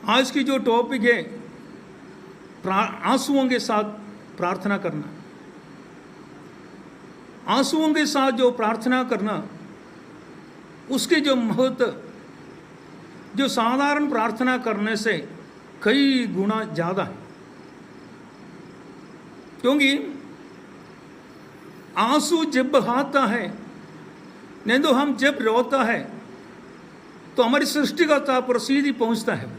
आज की जो टॉपिक है आंसुओं के साथ प्रार्थना करना। आंसुओं के साथ जो प्रार्थना करना, उसके जो महत्व जो साधारण प्रार्थना करने से कई गुना ज़्यादा है। क्योंकि आंसू जब बहाता है, नहीं तो हम जब रोता है तो हमारी सृष्टिकर्ता पर सीधी पहुंचता है।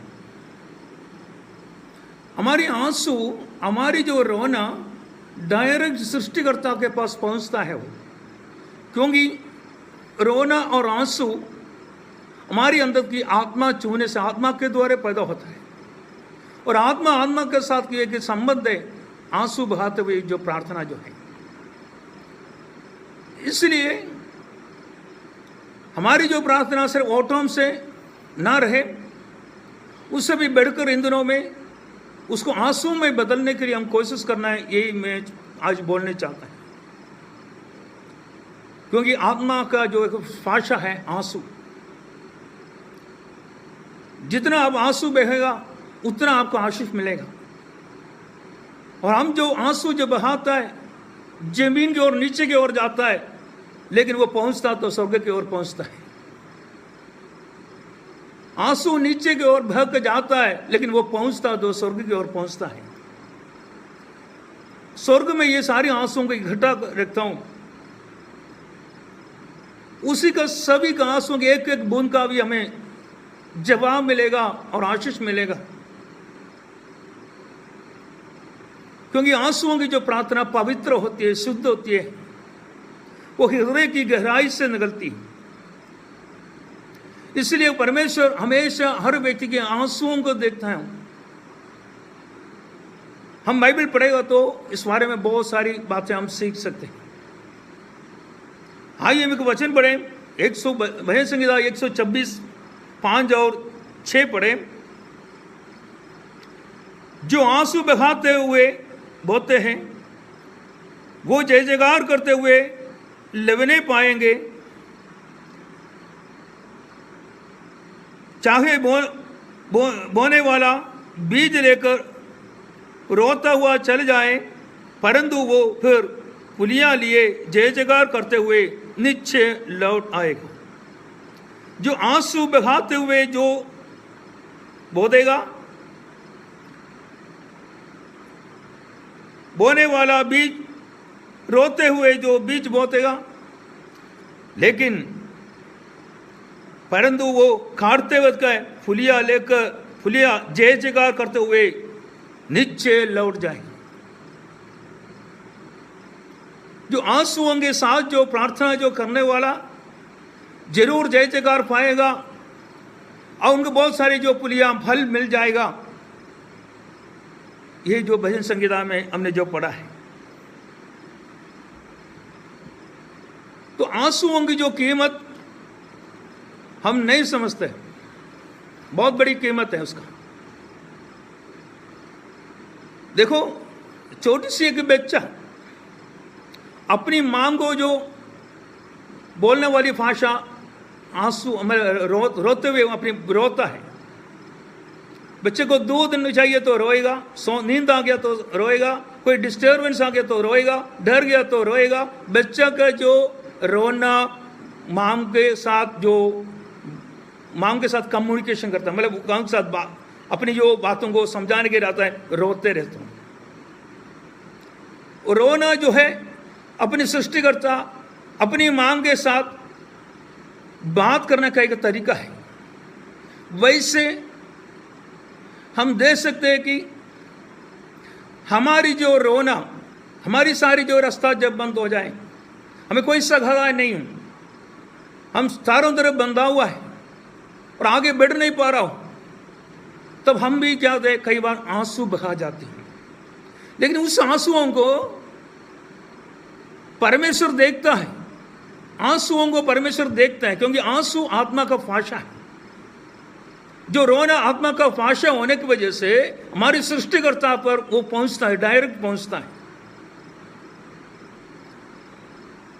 हमारी आंसू, हमारी जो रोना डायरेक्ट सृष्टिकर्ता के पास पहुंचता है वो। क्योंकि रोना और आंसू हमारी अंदर की आत्मा छूने से, आत्मा के द्वारा पैदा होता है, और आत्मा आत्मा के साथ एक संबंध है आंसू बहाते हुए जो प्रार्थना जो है। इसलिए हमारी जो प्रार्थना सिर्फ ओटोम से ना रहे, उससे भी बढ़कर इन दिनों में उसको आंसू में बदलने के लिए हम कोशिश करना है, यही मैं आज बोलने चाहता हूं। क्योंकि आत्मा का जो एक भाषा है आंसू, जितना आप आंसू बहेगा उतना आपको आशीष मिलेगा। और हम जो आंसू जो बहाता है जमीन की ओर, नीचे की ओर जाता है, लेकिन वो पहुंचता तो स्वर्ग की ओर पहुंचता है। आंसू नीचे की ओर बह के जाता है, लेकिन वो पहुंचता तो स्वर्ग की ओर पहुंचता है। स्वर्ग में ये सारे आंसुओं को इकट्ठा रखता हूं, उसी का सभी का आंसुओं के एक एक बूंद का भी हमें जवाब मिलेगा और आशीष मिलेगा। क्योंकि आंसुओं की जो प्रार्थना पवित्र होती है, शुद्ध होती है, वो हृदय की गहराई से निकलती है। इसलिए परमेश्वर हमेशा हर व्यक्ति के आंसुओं को देखता है। हम बाइबल पढ़ेगा तो इस बारे में बहुत सारी बातें हम सीख सकते हैं। आइए हम एक वचन पढ़े, भजन संहिता 126 5 और 6 पढ़े। जो आंसू बहाते हुए बोते हैं, वो जय जयकार करते हुए लवने पाएंगे। चाहे बोने वाला बीज लेकर रोता हुआ चल जाए, परंतु वो फिर पुलियां लिए जय जयकार करते हुए निश्चय लौट आएगा। जो आंसू बहाते हुए जो बो देगा, बोने वाला बीज रोते हुए जो बीज बोतेगा, लेकिन परंतु वो काटते वक्त फुलिया लेकर, फुलिया जय जयकार करते हुए निश्चय लौट जाएगा। जो आंसुओं के साथ जो प्रार्थना जो करने वाला जरूर जय जयकार पाएगा, और उनको बहुत सारी जो पुलिया फल मिल जाएगा। ये जो भजन संहिता में हमने जो पढ़ा है। तो आंसुओं की जो कीमत हम नहीं समझते, बहुत बड़ी कीमत है उसका। देखो, छोटी सी एक बच्चा अपनी मां को जो बोलने वाली भाषा आंसू रोते हुए अपनी रोता है। बच्चे को दूध नहीं चाहिए तो रोएगा, नींद आ गया तो रोएगा, कोई डिस्टर्बेंस आ गया तो रोएगा, डर गया तो रोएगा। बच्चा का जो रोना मां के साथ कम्युनिकेशन करता है, मतलब मां के साथ अपनी जो बातों को समझाने के रहता है, रोते रहता हूं। रोना जो है अपनी सृष्टिकर्ता, अपनी मां के साथ बात करने का एक तरीका है। वैसे हम देख सकते हैं कि हमारी जो रोना, हमारी सारी जो रास्ता जब बंद हो जाए, हमें कोई सहारा नहीं हूं, हम चारों तरफ बंधा हुआ है और आगे बढ़ नहीं पा रहा हो, तब हम भी क्या होते, कई बार आंसू बहा जाते हैं। लेकिन उस आंसुओं को परमेश्वर देखता है, आंसुओं को परमेश्वर देखता है, क्योंकि आंसू आत्मा का भाषा है। जो रोना आत्मा का भाषा होने की वजह से हमारी सृष्टिकर्ता पर वो पहुंचता है, डायरेक्ट पहुंचता है।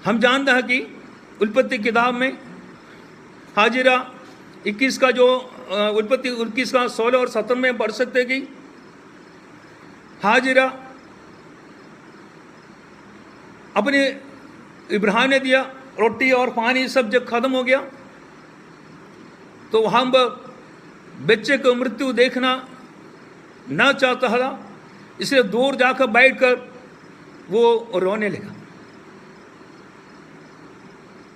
हम जानते हैं कि उत्पत्ति किताब में हाजिरा 21 का जो उत्पत्ति 21 का 16 और 17 में पढ़ सकते हैं कि हाजिरा अपने इब्राहिम ने दिया रोटी और पानी, सब जब खत्म हो गया तो वहां बच्चे को मृत्यु देखना न चाहता था, इसलिए दूर जाकर बैठकर वो रोने लगा।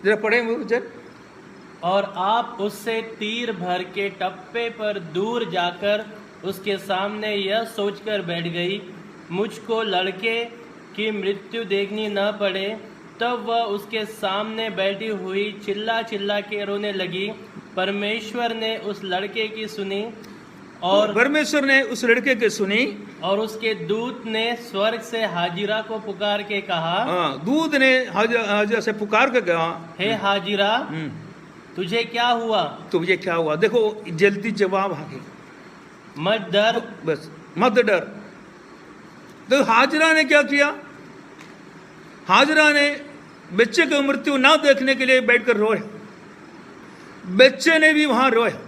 जरा पढ़े मुझे। और आप उससे तीर भर के टप्पे पर दूर जाकर उसके सामने यह सोचकर बैठ गई, मुझको लड़के की मृत्यु देखनी न पड़े। तब वह उसके सामने बैठी हुई चिल्ला चिल्ला के रोने लगी। परमेश्वर ने उस लड़के की सुनी और परमेश्वर ने उस लड़के की सुनी और उसके दूत ने स्वर्ग से हाजिरा को पुकार के कहा, दूत ने हाजिरा से पुकार के कहा, हे हाजिरा, तुझे क्या हुआ? तुझे क्या हुआ? देखो जल्दी जवाब आ गई, मत डर, बस मत डर। तो हाजिरा ने क्या किया? हाजिरा ने बच्चे की मृत्यु ना देखने के लिए बैठकर रोया। बच्चे ने भी वहां रोया,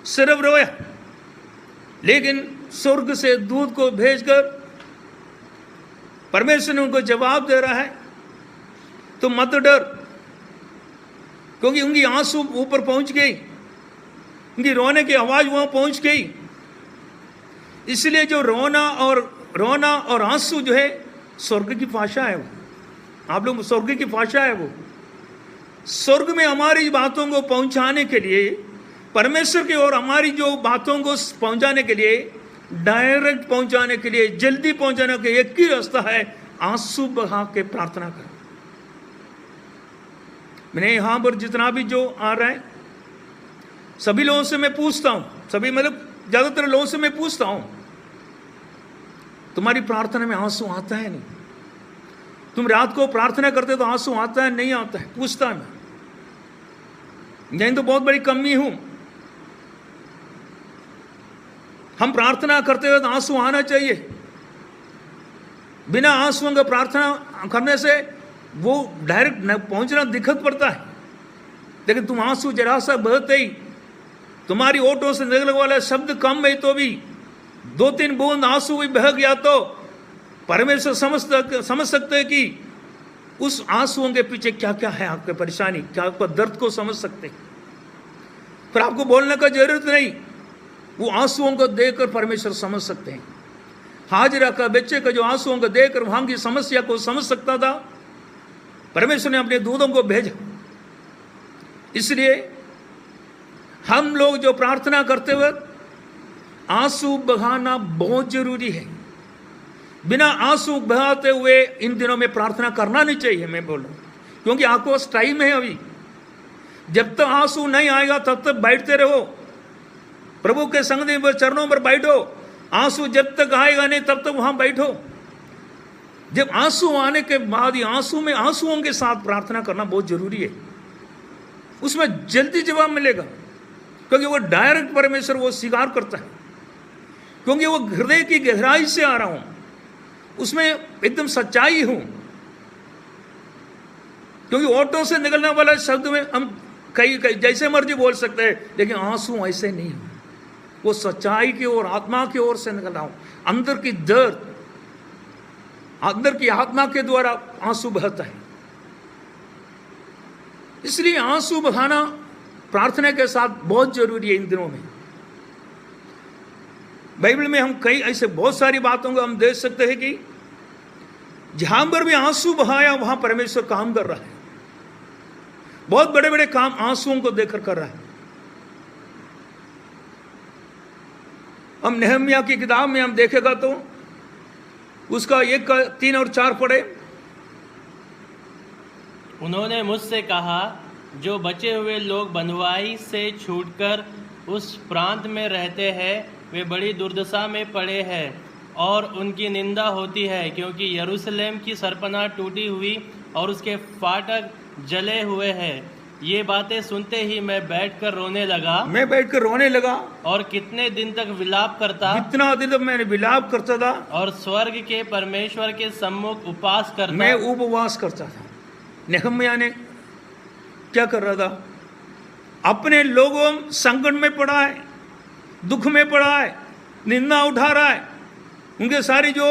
सिर्फ रोया, लेकिन स्वर्ग से दूत को भेजकर परमेश्वर ने उनको जवाब दे रहा है, तो मत डर, क्योंकि उनकी आंसू ऊपर पहुंच गई, उनकी रोने की आवाज वहां पहुंच गई। इसलिए जो रोना और आंसू जो है स्वर्ग की भाषा है। वो आप लोग स्वर्ग की भाषा है। वो स्वर्ग में हमारी बातों को पहुंचाने के लिए, परमेश्वर की ओर हमारी जो बातों को पहुंचाने के लिए, डायरेक्ट पहुंचाने के लिए, जल्दी पहुंचाने का एक ही रास्ता है, आंसू बहा के प्रार्थना करो। मैंने यहां पर जितना भी जो आ रहा है, सभी लोगों से मैं पूछता हूं, सभी मतलब ज्यादातर लोगों से मैं पूछता हूं, तुम्हारी प्रार्थना में आंसू आता है नहीं? तुम रात को प्रार्थना करते तो आंसू आता है नहीं आता है? पूछता मैं। नहीं तो बहुत बड़ी कमी हूं। हम प्रार्थना करते हुए तो आंसू आना चाहिए। बिना आंसुओं का प्रार्थना करने से वो डायरेक्ट पहुंचना दिक्कत पड़ता है। लेकिन तुम आंसू जरा सा बहते ही, तुम्हारी ओठों से निकलने वाला शब्द कम है तो भी 2-3 बूंद आंसू भी बह गया तो परमेश्वर समझ सकते हैं कि उस आंसुओं के पीछे क्या क्या है, आपकी परेशानी क्या, आपका दर्द को समझ सकते हैं। फिर आपको बोलने का जरूरत नहीं, वो आंसुओं को देखकर परमेश्वर समझ सकते हैं। हाजिरा का बच्चे का जो आंसुओं को देखकर वहां की समस्या को समझ सकता था, परमेश्वर ने अपने दूतों को भेजा। इसलिए हम लोग जो प्रार्थना करते वक्त आंसू बहाना बहुत जरूरी है। बिना आंसू बहाते हुए इन दिनों में प्रार्थना करना नहीं चाहिए, मैं बोल रहा हूं, क्योंकि आपको टाइम है अभी। जब तक आंसू नहीं आएगा तब तक बैठते रहो, प्रभु के संग चरणों पर बैठो। आंसू जब तक आएगा नहीं तब तक वहां बैठो। जब आंसू आने के बाद ही आंसुओं के साथ प्रार्थना करना बहुत जरूरी है। उसमें जल्दी जवाब मिलेगा, क्योंकि वो डायरेक्ट परमेश्वर वो स्वीकार करता है, क्योंकि वो हृदय की गहराई से आ रहा हूं, उसमें एकदम सच्चाई हूं। क्योंकि ओठों से निकलने वाला शब्द में हम कई जैसे मर्जी बोल सकते हैं, लेकिन आंसू ऐसे नहीं हो, वो सच्चाई की ओर, आत्मा की ओर से निकल रहा हूं। अंदर की दर्द, अंदर की आत्मा के द्वारा आंसू बहता है। इसलिए आंसू बहाना प्रार्थना के साथ बहुत जरूरी है इन दिनों में। बाइबल में हम कई ऐसे बहुत सारी बातों को हम देख सकते हैं कि जहां पर भी आंसू बहाया वहां परमेश्वर काम कर रहा है। बहुत बड़े बड़े काम आंसुओं को देखकर कर रहा है। हम नेहम्याह की किताब में हम देखेगा तो उसका 1-3 और 4 पढ़े। उन्होंने मुझसे कहा, जो बचे हुए लोग बंधुआई से छूटकर उस प्रांत में रहते हैं वे बड़ी दुर्दशा में पड़े हैं और उनकी निंदा होती है, क्योंकि यरूशलेम की सरपना टूटी हुई और उसके फाटक जले हुए हैं। ये बातें सुनते ही मैं बैठकर रोने लगा। और कितने दिन तक विलाप करता, कितना दिन तक मैंने विलाप करता था और स्वर्ग के परमेश्वर के सम्मुख उपवास करता, मैं उपवास करता था। नेहम्याह ने क्या कर रहा था? अपने लोगों संकट में पड़ा है, दुख में पड़ा है, निंदा उठा रहा है, उनके सारी जो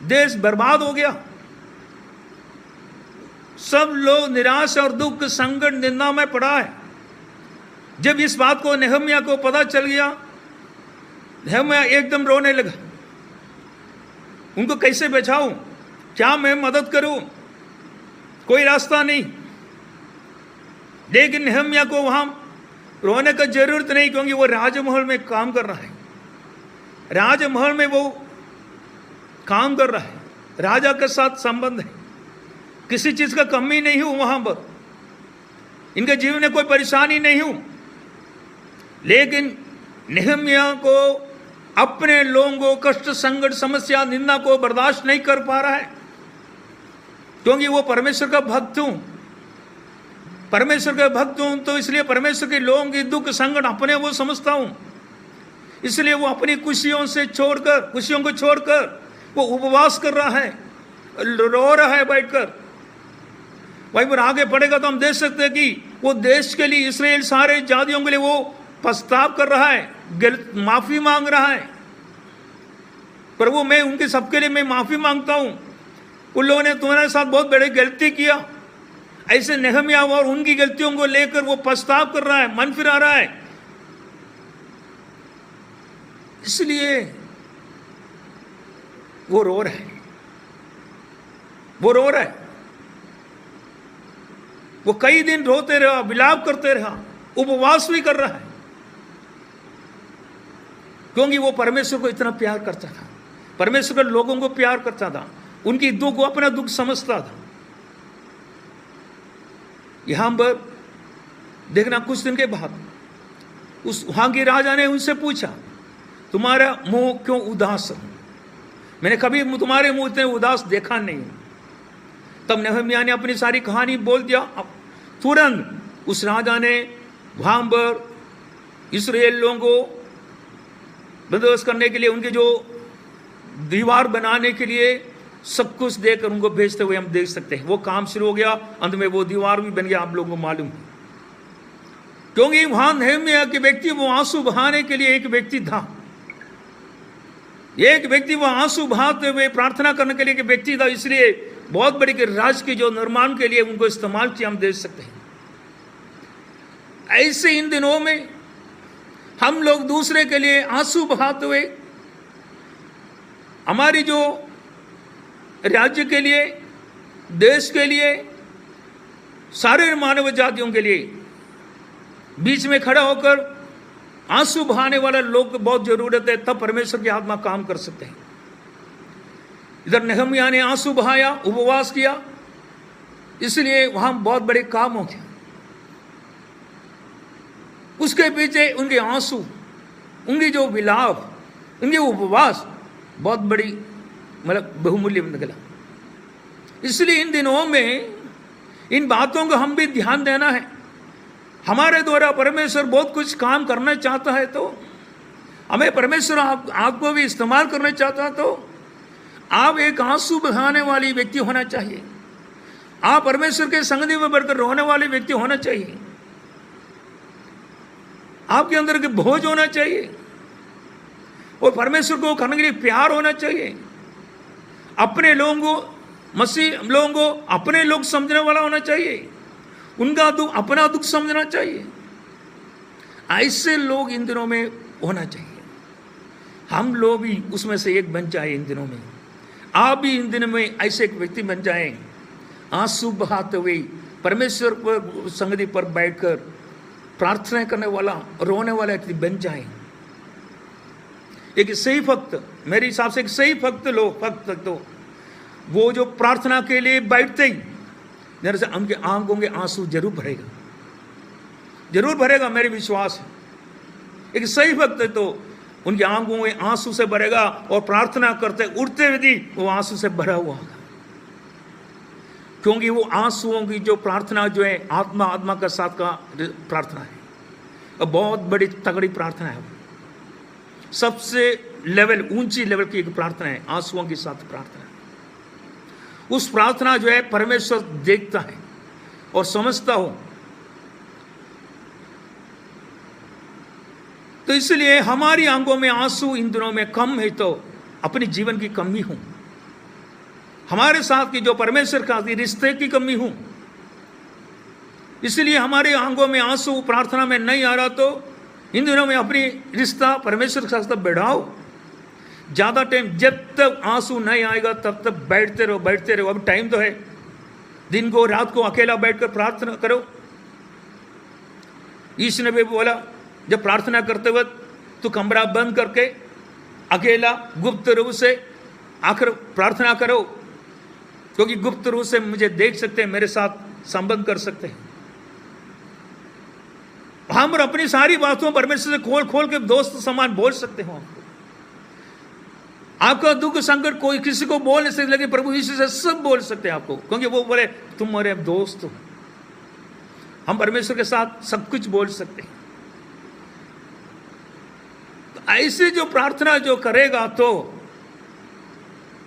देश बर्बाद हो गया, सब लोग निराश और दुख संकट निंदा में पड़ा है। जब इस बात को नेहम्याह को पता चल गया, नेहम्याह एकदम रोने लगा। उनको कैसे बचाऊं, क्या मैं मदद करूं, कोई रास्ता नहीं। लेकिन नेहम्याह को वहां रोने का जरूरत नहीं, क्योंकि वो राजमहल में काम कर रहा है। राजमहल में वो काम कर रहा है, राजा के साथ संबंध है, किसी चीज का कमी नहीं हूं वहां पर, इनके जीवन में कोई परेशानी नहीं हूं। लेकिन नेहम्याह को अपने लोगों को कष्ट संकट समस्या निंदा को बर्दाश्त नहीं कर पा रहा है, क्योंकि वो परमेश्वर का भक्त हूं, परमेश्वर का भक्त हूं, तो इसलिए परमेश्वर के लोगों की दुख संकट अपने वो समझता हूं। इसलिए वो अपनी खुशियों को छोड़कर वो उपवास कर रहा है, रो रहा है बैठकर। वहीं पर आगे पढ़ेगा तो हम देख सकते हैं कि वो देश के लिए, इस्राएल सारे जातियों के लिए वो प्रस्ताव कर रहा है, माफी मांग रहा है। प्रभु मैं उनके सबके लिए मैं माफी मांगता हूं, उन लोगों ने तुम्हारे साथ बहुत बड़ी गलती किया। ऐसे नेहम्याह और उनकी गलतियों को लेकर वो प्रस्ताव कर रहा है, मन फिरा रहा है। इसलिए वो रो रहा है, वो कई दिन रोते रहा, विलाप करते रहा, उपवास भी कर रहा है, क्योंकि वो परमेश्वर को इतना प्यार करता था, परमेश्वर के लोगों को प्यार करता था, उनकी दुख को अपना दुख समझता था। यहां पर देखना, कुछ दिन के बाद उस वहां के राजा ने उनसे पूछा, तुम्हारा मुंह क्यों उदास है? मैंने कभी तुम्हारे मुंह इतने उदास देखा नहीं। तब नेहम्याह ने अपनी सारी कहानी बोल दिया। अब तुरंत उस राजा ने वहां पर इस्राएल लोगों को बंदोबस्त करने के लिए, उनके जो दीवार बनाने के लिए सब कुछ देकर उनको भेजते हुए हम देख सकते हैं। वो काम शुरू हो गया, अंत में वो दीवार भी बन गया, आप लोगों को मालूम है। क्योंकि वहां नेहम्याह के व्यक्ति वो आंसू बहाने के लिए एक व्यक्ति था, एक व्यक्ति वो आंसू बहाते हुए प्रार्थना करने के लिए एक व्यक्ति था। इसलिए बहुत बड़ी के राज्य के जो निर्माण के लिए उनको इस्तेमाल किया, हम देख सकते हैं। ऐसे इन दिनों में हम लोग दूसरे के लिए आंसू बहाते हुए, हमारी जो राज्य के लिए, देश के लिए, सारे मानव जातियों के लिए बीच में खड़ा होकर आंसू बहाने वाला लोग बहुत जरूरत है, तब परमेश्वर की आत्मा काम कर सकते हैं। इधर नेहम्याह ने आंसू बहाया, उपवास किया, इसलिए वहां बहुत बड़े काम हो गया। उसके पीछे उनके आंसू, उनकी जो विलाप, उनके उपवास बहुत बड़ी मतलब बहुमूल्य निकला। इसलिए इन दिनों में इन बातों को हम भी ध्यान देना है। हमारे द्वारा परमेश्वर बहुत कुछ काम करना चाहता है, तो हमें परमेश्वर आपको भी इस्तेमाल करना चाहता है, तो आप एक आंसू बहाने वाली व्यक्ति होना चाहिए। आप परमेश्वर के संगति में बढ़कर रोने वाले व्यक्ति होना चाहिए। आपके अंदर के बोझ होना चाहिए और परमेश्वर को करने के लिए प्यार होना चाहिए। अपने लोगों को, मसीह लोगों को अपने लोग समझने वाला होना चाहिए, उनका दुख अपना दुख समझना चाहिए। ऐसे लोग इन दिनों में होना चाहिए। हम लोग भी उसमें से एक बन जाए इन दिनों में। आप भी इन दिनों में ऐसे एक व्यक्ति बन जाएं, आंसू बहाते हुए परमेश्वर पर संगति पर बैठकर प्रार्थना करने वाला, रोने वाला व्यक्ति बन जाएं। एक सही भक्त, मेरे हिसाब से एक सही भक्त तो वो जो प्रार्थना के लिए बैठते ही मेरे से उनके आंखों के आंसू जरूर भरेगा, मेरे विश्वास है। एक सही भक्त तो उनकी आंखों में आंसू से भरेगा और प्रार्थना करते उठते हुए भी वो आंसू से भरा हुआ होगा, क्योंकि वो आंसुओं की जो प्रार्थना जो है आत्मा का साथ का प्रार्थना है, और बहुत बड़ी तगड़ी प्रार्थना है। सबसे ऊंची लेवल की एक प्रार्थना है, आंसुओं के साथ प्रार्थना। उस प्रार्थना जो है परमेश्वर देखता है और समझता हो। तो इसलिए हमारी आंखों में आंसू इन दिनों में कम है तो अपने जीवन की कमी हूं, हमारे साथ की जो परमेश्वर का रिश्ते की कमी हूं, इसलिए हमारे आंखों में आंसू प्रार्थना में नहीं आ रहा। तो इन दिनों में अपनी रिश्ता परमेश्वर के साथ बढ़ाओ। ज्यादा टाइम जब तक आंसू नहीं आएगा तब तक बैठते रहो बैठते रहो। अब टाइम तो है, दिन को रात को अकेला बैठकर प्रार्थना करो। ईश्वर ने भी बोला जब प्रार्थना करते वक्त तो कमरा बंद करके अकेला गुप्त रूप से आकर प्रार्थना करो, क्योंकि गुप्त रूप से मुझे देख सकते हैं, मेरे साथ संबंध कर सकते हैं। हम अपनी सारी बातों परमेश्वर से खोल खोल के दोस्त समान बोल सकते हो। आपका दुख संकट कोई किसी को बोल नहीं सकते, लेकिन प्रभु यीशु से सब बोल सकते हैं आपको, क्योंकि वो बोले तुम मेरे दोस्त हो। हम परमेश्वर के साथ सब कुछ बोल सकते हैं। तो ऐसे जो प्रार्थना जो करेगा तो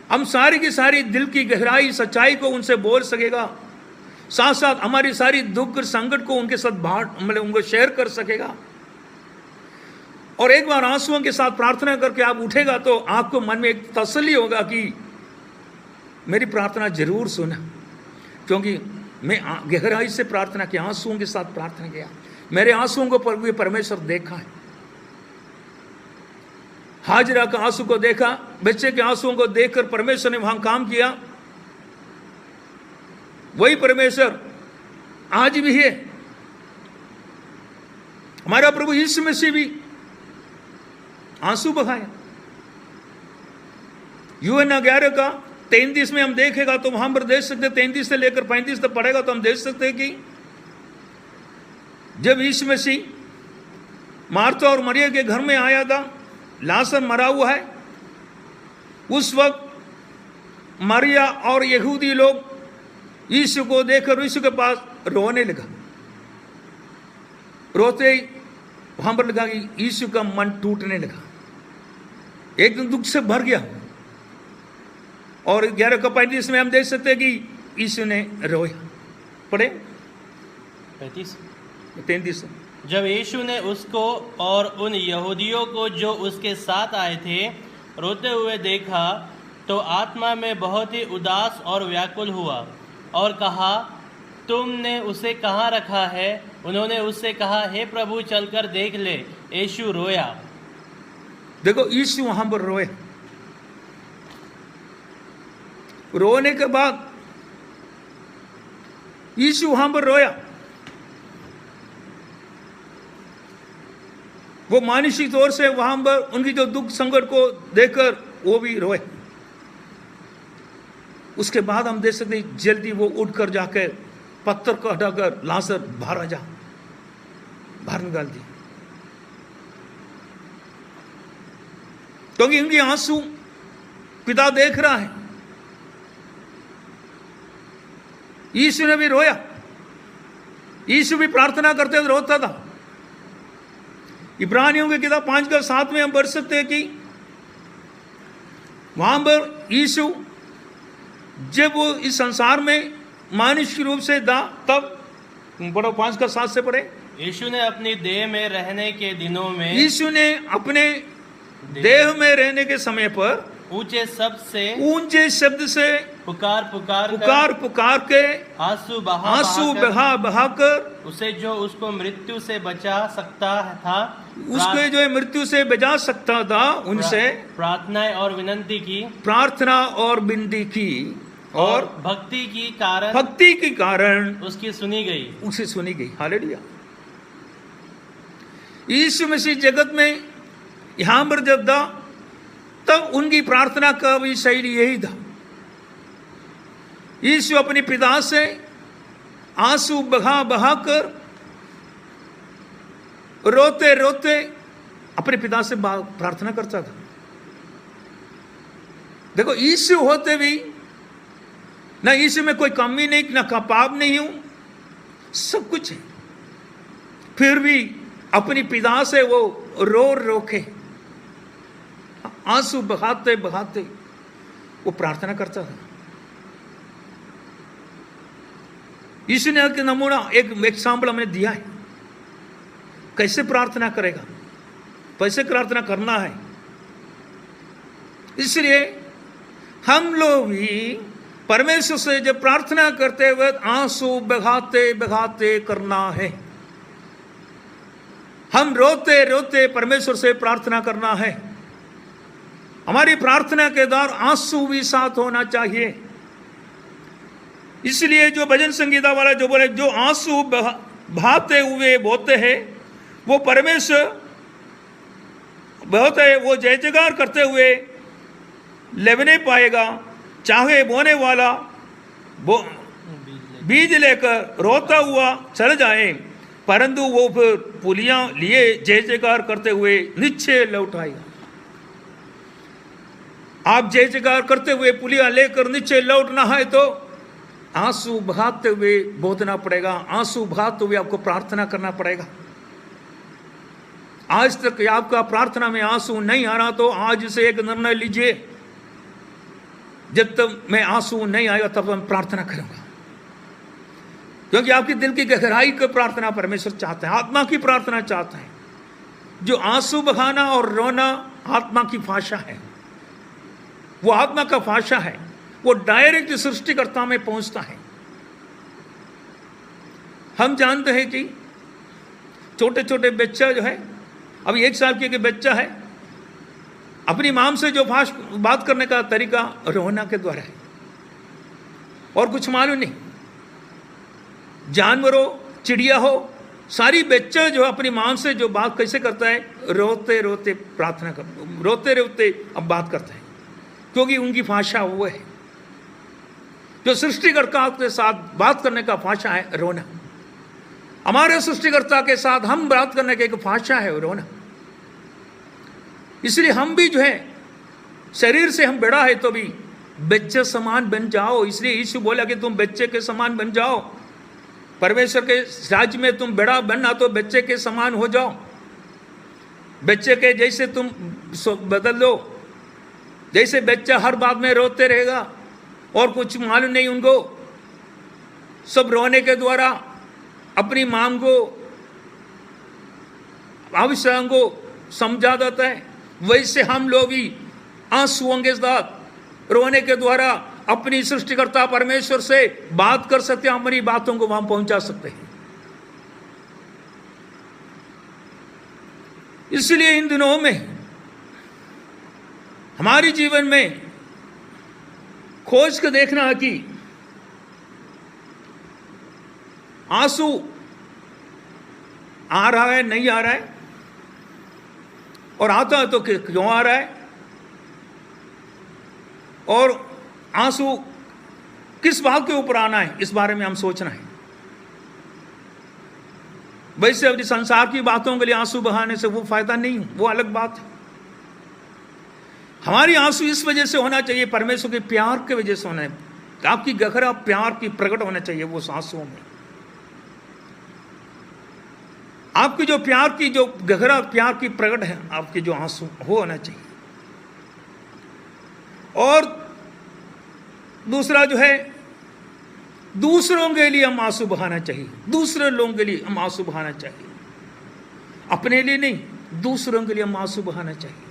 हम सारी की सारी दिल की गहराई सच्चाई को उनसे बोल सकेगा, साथ साथ हमारी सारी दुख संकट को उनके साथ बांट मतलब उनको शेयर कर सकेगा। और एक बार आंसुओं के साथ प्रार्थना करके आप उठेगा तो आपको मन में एक तसल्ली होगा कि मेरी प्रार्थना जरूर सुना, क्योंकि मैं गहराई से प्रार्थना किया, आंसुओं के साथ प्रार्थना किया, मेरे आंसुओं को परमेश्वर देखा है। हाजरा का आंसू को देखा, बच्चे के आंसुओं को देखकर परमेश्वर ने वहां काम किया। वही परमेश्वर आज भी है। हमारा प्रभु यीशु मसीह भी आंसू बहाया। यूहन्ना 11 का 33 में हम देखेगा तो वहां पर देख सकते, 33 से लेकर 35 तक पढ़ेगा तो हम देख सकते हैं कि जब यीशु मसीह मार्था और मरिया के घर में आया था, लाजर मरा हुआ है, उस वक्त मरिया और यहूदी लोग यीशु को देखकर यीशु के पास रोने लगा। रोते ही वहां पर लगा कि यीशु का मन टूटने लगा, एकदम दुख से भर गया। और 11 का 35 में हम देख सकते हैं कि यीशु ने रोया। पढ़े 33। जब यीशु ने उसको और उन यहूदियों को जो उसके साथ आए थे रोते हुए देखा तो आत्मा में बहुत ही उदास और व्याकुल हुआ और कहा, तुमने उसे कहाँ रखा है? उन्होंने उससे कहा, हे प्रभु चलकर देख ले। यीशु रोया। देखो यीशु वहां पर रोए। रोने के बाद यीशु वहां पर रोया। वो मानसिक तौर से वहां पर उनकी जो दुख संकट को देखकर वो भी रोए। उसके बाद हम देख सकते जल्दी वो उठकर जाकर पत्थर को हटाकर लाजर बाहर निकाल दी, क्योंकि उनकी आंसू पिता देख रहा है। यीशु ने भी रोया। यीशु भी प्रार्थना करते हुए रोता था। इब्रानियों की किताब 5 का 7 में हम पढ़ सकते हैं कि वहां पर यीशु जब वो इस संसार में मानुष्य रूप से था, तब पढ़ो 5 का 7 से पढ़े। यीशु ने अपनी देह में रहने के दिनों में, यीशु ने अपने देह में रहने के समय पर ऊंचे शब्द से पुकार के आंसू बहाकर उसे जो उसको मृत्यु से बचा सकता था, उसके जो मृत्यु से बचा सकता था, उनसे प्रार्थना और विनती की और भक्ति के कारण उसे सुनी गई। हालेलुया। यीशु मसीह जगत में यहां पर जब था तब उनकी प्रार्थना का भी शैली यही था। यीशु अपने पिता से आंसू बहाकर रोते रोते अपने पिता से प्रार्थना करता था। देखो यीशु होते भी ना यीशु में कोई कमी नहीं, ना पाप नहीं हूं, सब कुछ है, फिर भी अपनी पिता से वो रो के आंसू बहाते वो प्रार्थना करता था। यीशु ने एक नमूना, एक एग्जाम्पल हमें दिया है कैसे प्रार्थना करेगा। कैसे प्रार्थना करना है। इसलिए हम लोग भी परमेश्वर से जब प्रार्थना करते हुए आंसू बहाते बहाते करना है। हम रोते रोते परमेश्वर से प्रार्थना करना है। हमारी प्रार्थना के दौरान आंसू भी साथ होना चाहिए। इसलिए जो भजन संगीता वाला जो बोले, जो आंसू बहाते हुए बोते हैं वो परमेश्वर बहुत है, वो जय जयकार करते हुए लेने पाएगा। चाहे बोने वाला बीज लेकर रोता हुआ चल जाए, परंतु वो फिर पुलियां लिए जय जयकार करते हुए निश्चय लौट आएगा। आप जय जयकार करते हुए पुलियां लेकर नीचे लौटना है तो आंसू बहाते हुए बोलना पड़ेगा, आंसू बहाते हुए आपको प्रार्थना करना पड़ेगा। आज तक आपका प्रार्थना में आंसू नहीं आ रहा तो आज से एक निर्णय लीजिए, जब तक मैं आंसू नहीं आएगा तब मैं प्रार्थना करूंगा। क्योंकि आपकी दिल की गहराई की प्रार्थना परमेश्वर चाहते हैं, आत्मा की प्रार्थना चाहते हैं। जो आंसू बहाना और रोना आत्मा की भाषा है, वो आत्मा का भाषा है, वो डायरेक्ट सृष्टिकर्ता में पहुंचता है। हम जानते हैं कि छोटे छोटे बच्चा जो है, अभी 1 साल के बच्चा है, अपनी मां से जो बात करने का तरीका रोना के द्वारा है और कुछ मालूम नहीं। जानवर हो, चिड़िया हो, सारी बच्चा जो अपनी मां से जो बात कैसे करता है, रोते रोते प्रार्थना कर, रोते रोते अब बात करता है, क्योंकि उनकी भाषा वो है। जो सृष्टिकर्ता के साथ बात करने का भाषा है रोना। हमारे सृष्टिकर्ता के साथ हम बात करने की एक भाषा है रोना। इसलिए हम भी जो है शरीर से हम बड़ा है तो भी बच्चे समान बन जाओ। इसलिए यीशु बोला कि तुम बच्चे के समान बन जाओ। परमेश्वर के राज्य में तुम बड़ा बनना तो बच्चे के समान हो जाओ। बच्चे के जैसे तुम बदल लो। जैसे बच्चा हर बात में रोते रहेगा और कुछ मालूम नहीं उनको, सब रोने के द्वारा अपनी मांग को, आवश्यकताओं को समझा देता है, वैसे हम लोग भी आंसुओं के साथ रोने के द्वारा अपनी सृष्टिकर्ता परमेश्वर से बात कर सकते हैं, हमारी बातों को वहां पहुंचा सकते हैं। इसलिए इन दिनों में हमारे जीवन में खोज कर देखना है कि आंसू आ रहा है, नहीं आ रहा है, और आता है तो क्यों आ रहा है, और आंसू किस बात के ऊपर आना है, इस बारे में हम सोचना है। वैसे अपनी संसार की बातों के लिए आंसू बहाने से वो फायदा नहीं, वो अलग बात है। हमारी आंसू इस वजह से होना चाहिए, परमेश्वर के प्यार के वजह से होना है। आपकी गहरा प्यार की प्रकट होना चाहिए वो आंसुओं में। आपकी जो प्यार की, जो गहरा प्यार की प्रकट है, आपके जो आंसू वो होना चाहिए। और दूसरा जो है, दूसरों के लिए हम आंसू बहाना चाहिए। दूसरे लोगों के लिए हम आंसू बहाना चाहिए, अपने लिए नहीं, दूसरों के लिए हम आंसू बहाना चाहिए।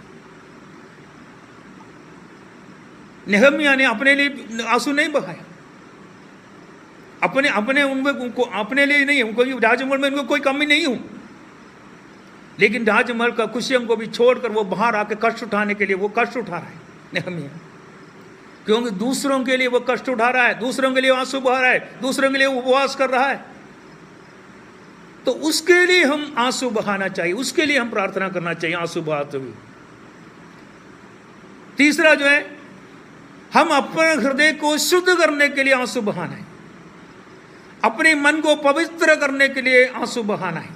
नेहमिया ने अपने लिए आंसू नहीं बहाया, अपने उनको अपने लिए नहीं, उनको राजमहल में उनको कोई कमी नहीं हूं, लेकिन राजमहल का खुशियों को भी छोड़कर वो बाहर आके कष्ट उठाने के लिए वो कष्ट उठा रहा है नेहमिया, क्योंकि दूसरों के लिए वो कष्ट उठा रहा है, दूसरों के लिए आंसू बहा रहा है, दूसरों के लिए उपवास कर रहा है। तो उसके लिए हम आंसू बहाना चाहिए, उसके लिए हम प्रार्थना करना चाहिए आंसू बहाते हुए। तीसरा जो है, हम अपने हृदय को शुद्ध करने के लिए आंसू बहाना है, अपने मन को पवित्र करने के लिए आंसू बहाना है।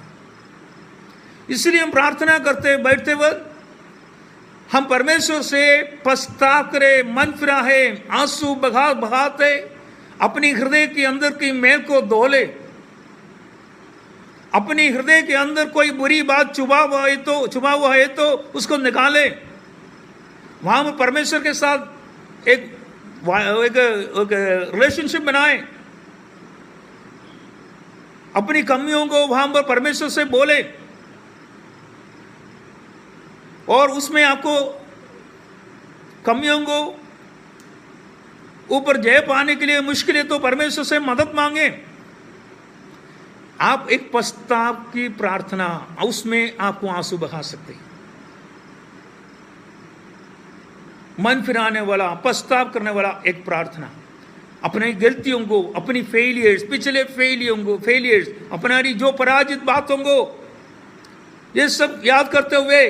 इसलिए हम प्रार्थना करते बैठते वक्त हम परमेश्वर से पछताव करे, मन फिराहे, आंसू बहाते अपनी हृदय के अंदर की मैल को धो ले। अपनी हृदय के अंदर कोई बुरी बात छुपा हुआ है तो उसको निकाले। वहां हम परमेश्वर के साथ एक रिलेशनशिप बनाए, अपनी कमियों को वहां पर परमेश्वर से बोले। और उसमें आपको कमियों को ऊपर जय पाने के लिए मुश्किल है तो परमेश्वर से मदद मांगे। आप एक पश्चाताप की प्रार्थना, उसमें आपको आंसू बहा सकते हैं। मन फिराने वाला, पश्चाताप करने वाला एक प्रार्थना, अपनी गलतियों को, अपनी फेलियर्स, पिछले फेलियर्स, अपनी जो पराजित बातों को, ये सब याद करते हुए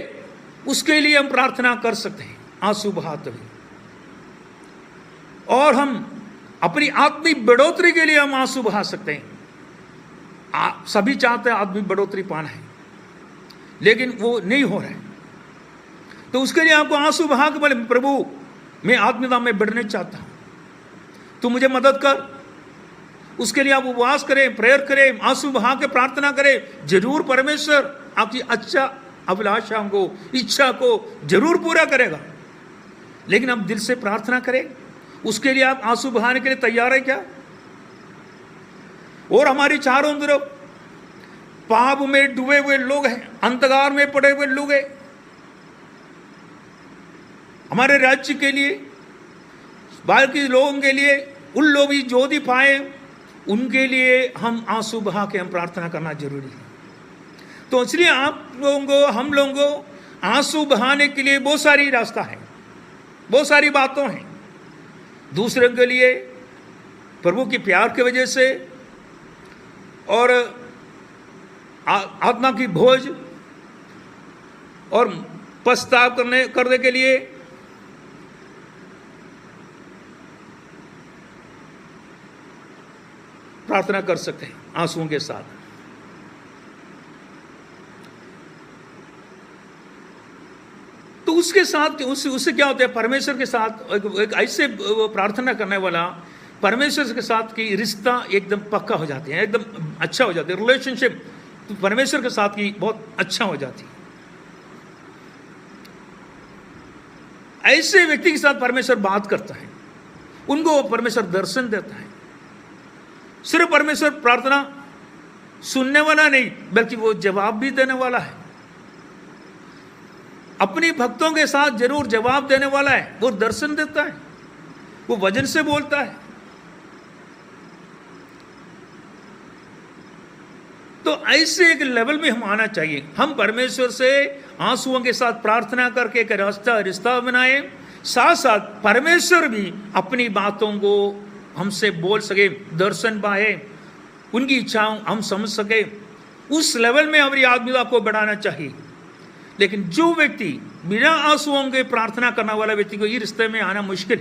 उसके लिए हम प्रार्थना कर सकते हैं आंसू बहाते हुए। और हम अपनी आत्मिक बढ़ोतरी के लिए हम आंसू बहा सकते हैं। सभी चाहते हैं आत्मिक बढ़ोतरी पाना है, लेकिन वो नहीं हो रहा है, तो उसके लिए आपको आंसू बहा के बोले, प्रभु मैं आत्मिकता में बढ़ने चाहता हूं, तू मुझे मदद कर। उसके लिए आप उपवास करें, प्रेयर करें, आंसू बहा के प्रार्थना करें। जरूर परमेश्वर आपकी अच्छा अभिलाषाओं को, इच्छा को जरूर पूरा करेगा। लेकिन आप दिल से प्रार्थना करें, उसके लिए आप आंसू बहाने के लिए तैयार है क्या? और हमारी चारों तरफ पाप में डूबे हुए लोग हैं, अंधकार में पड़े हुए लोग हैं। हमारे राज्य के लिए, बाहर के लोगों के लिए, उन लोग भी ज्योति पाए, उनके लिए हम आंसू बहा के हम प्रार्थना करना जरूरी है। तो इसलिए आप लोगों को, हम लोगों को आंसू बहाने के लिए बहुत सारी रास्ता है, बहुत सारी बातों हैं। दूसरे के लिए प्रभु के प्यार की वजह से, और आत्मा की भोज और पश्चाताप करने के लिए प्रार्थना कर सकते हैं आंसुओं के साथ। तो उसके साथ उससे क्या होता है, परमेश्वर के साथ एक ऐसे प्रार्थना करने वाला परमेश्वर के साथ की रिश्ता एकदम पक्का हो जाते हैं, एकदम अच्छा हो जाता है। रिलेशनशिप परमेश्वर के साथ की बहुत अच्छा हो जाती है। ऐसे व्यक्ति के साथ परमेश्वर बात करता है, उनको परमेश्वर दर्शन देता है। सिर्फ परमेश्वर प्रार्थना सुनने वाला नहीं, बल्कि वो जवाब भी देने वाला है। अपनी भक्तों के साथ जरूर जवाब देने वाला है। वो दर्शन देता है, वो वचन से बोलता है। तो ऐसे एक लेवल में हम आना चाहिए। हम परमेश्वर से आंसुओं के साथ प्रार्थना करके एक रिश्ता बनाए, साथ साथ परमेश्वर भी अपनी बातों को हमसे बोल सके, दर्शन पाए, उनकी इच्छाओं हम समझ सके। उस लेवल में हमारी आत्मीयता को बढ़ाना चाहिए। लेकिन जो व्यक्ति बिना आंसुओं के प्रार्थना करने वाला व्यक्ति को ये रिश्ते में आना मुश्किल,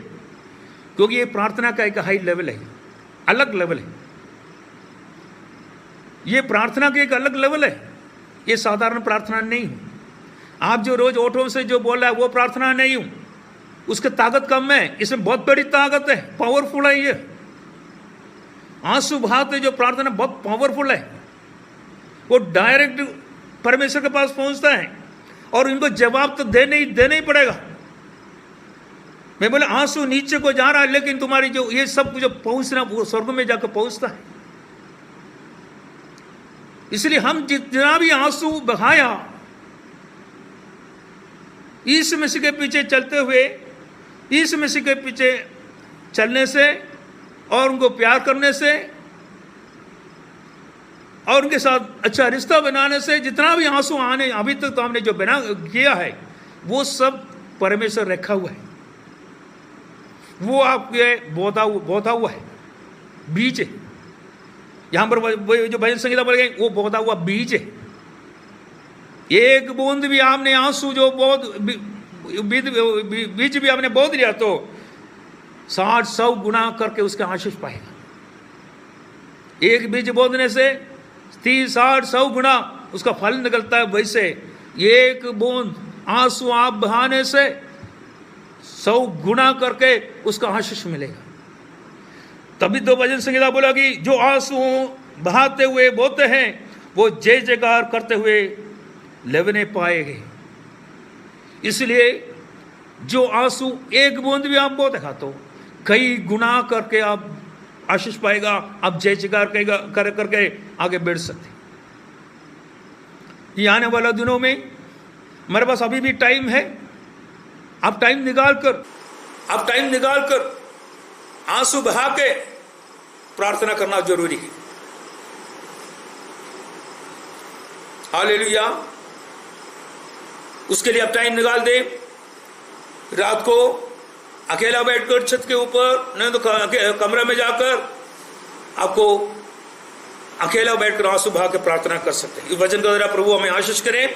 क्योंकि ये प्रार्थना का एक हाई लेवल है, अलग लेवल है। ये प्रार्थना का एक अलग लेवल है, ये साधारण प्रार्थना नहीं है। आप जो रोज ओठों से जो बोल रहा है वो प्रार्थना नहीं हूं, उसकी ताकत कम है। इसमें बहुत बड़ी ताकत है, पावरफुल है। ये आंसू बहाते जो प्रार्थना बहुत पावरफुल है, वो डायरेक्ट परमेश्वर के पास पहुंचता है और इनको जवाब तो देना ही पड़ेगा। मैं बोले आंसू नीचे को जा रहा है, लेकिन तुम्हारी जो ये सब कुछ पहुंचना वो स्वर्ग में जाकर पहुंचता है। इसलिए हम जितना भी आंसू बहाया यीशु मसीह के पीछे चलते हुए, यीशु मसीह के पीछे चलने से और उनको प्यार करने से और उनके साथ अच्छा रिश्ता बनाने से, जितना भी आंसू आने अभी तक तो हमने जो बना किया है वो सब परमेश्वर रखा हुआ है। वो आपके बोता हुआ है, बीज है। यहां पर जो भजन संगीता बोल गए वो बोता हुआ बीज है। एक बूंद भी आपने आंसू जो बहुत बीज भी आपने बो दिया तो 60-100 गुना करके उसका आशीष पाएगा। एक बीज बोने से 30-60-100 गुना उसका फल निकलता है। वैसे एक बूंद आंसू आप बहाने से 100 गुना करके उसका आशीष मिलेगा। तभी तो भजन संगीता बोला कि जो आंसू बहाते हुए बोते हैं वो जय जयकार करते हुए लेवने पाएंगे। इसलिए जो आंसू एक बूंद भी आप बो देखा तो कई गुना करके आप आशीष पाएगा। आप जय जयकार करके आगे बढ़ सकते। ये आने वाला दिनों में मेरे पास अभी भी टाइम है, आप टाइम निकाल कर आंसू बहा के प्रार्थना करना जरूरी है। हालेलुया। उसके लिए आप टाइम निकाल दे, रात को अकेला बैठकर छत के ऊपर, नहीं तो कमरे में जाकर आपको अकेला बैठकर आंसू बहा के प्रार्थना कर सकते हैं। इस वचन का द्वारा प्रभु हमें आशीष करे।